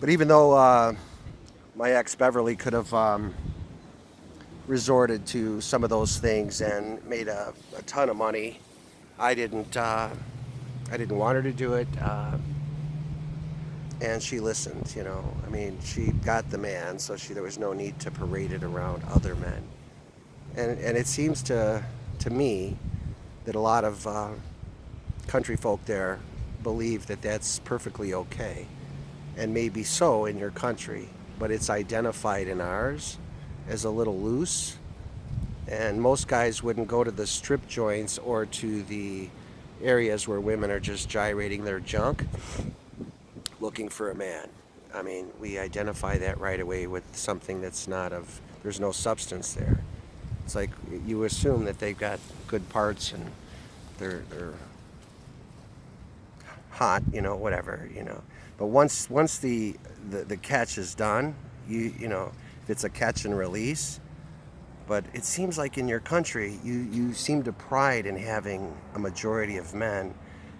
But even though my ex Beverly could have resorted to some of those things and made a ton of money, I didn't. I didn't want her to do it, and she listened. I mean, she got the man, so there was no need to parade it around other men. And it seems to me that a lot of country folk there believe that that's perfectly okay, and maybe so in your country, but it's identified in ours as a little loose. And most guys wouldn't go to the strip joints or to the areas where women are just gyrating their junk looking for a man. I mean, we identify that right away with something that's not of, there's no substance there. It's like you assume that they've got good parts and they're hot, whatever. But once the catch is done, if it's a catch and release. But it seems like in your country, you seem to pride in having a majority of men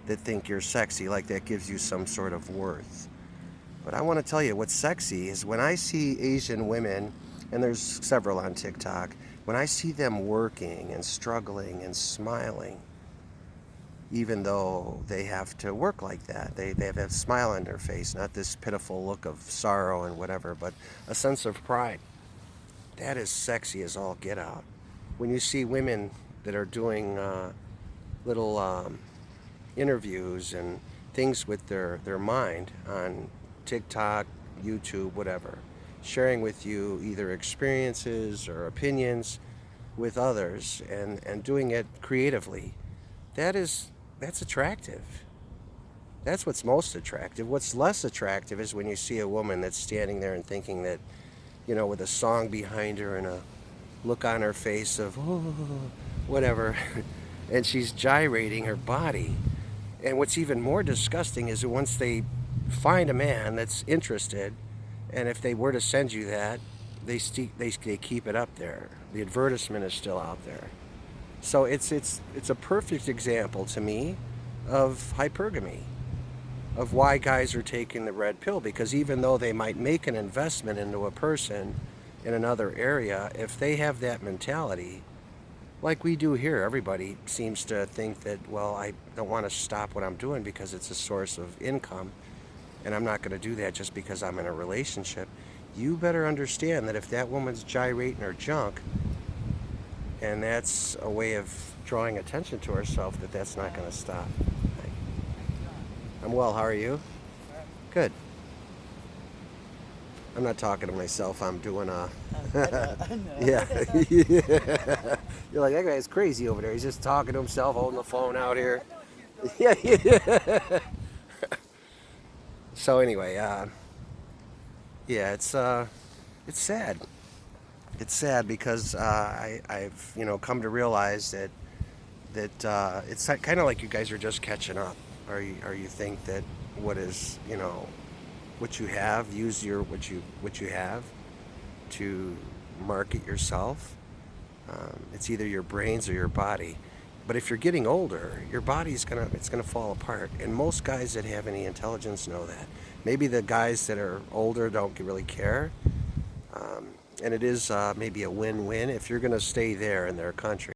that think you're sexy, like that gives you some sort of worth. But I want to tell you what's sexy is when I see Asian women, and there's several on TikTok, when I see them working and struggling and smiling, even though they have to work like that, they have a smile on their face, not this pitiful look of sorrow and whatever, but a sense of pride. That is sexy as all get out. When you see women that are doing little interviews and things with their mind on TikTok, YouTube, whatever, sharing with you either experiences or opinions with others and doing it creatively, that's attractive. That's what's most attractive. What's less attractive is when you see a woman that's standing there and thinking that, with a song behind her and a look on her face of, oh, whatever, and she's gyrating her body. And what's even more disgusting is that once they find a man that's interested, and if they were to send you that, they keep it up there. The advertisement is still out there. So it's a perfect example to me of hypergamy, of why guys are taking the red pill, because even though they might make an investment into a person in another area, if they have that mentality, like we do here, everybody seems to think that, well, I don't want to stop what I'm doing because it's a source of income, and I'm not going to do that just because I'm in a relationship. You better understand that if that woman's gyrating her junk, and that's a way of drawing attention to herself, that's not going to stop. I'm well. How are you? Good. I'm not talking to myself. I'm doing a. I know. Yeah. Yeah. You're like, that guy's crazy over there. He's just talking to himself, holding the phone out here. Yeah. Yeah. So anyway, yeah, it's sad. It's sad because I've come to realize that it's kind of like you guys are just catching up. Or you think that what is what you have, use what you have to market yourself. It's either your brains or your body. But if you're getting older, your body's gonna fall apart. And most guys that have any intelligence know that. Maybe the guys that are older don't really care. And it is maybe a win-win if you're gonna stay there in their country.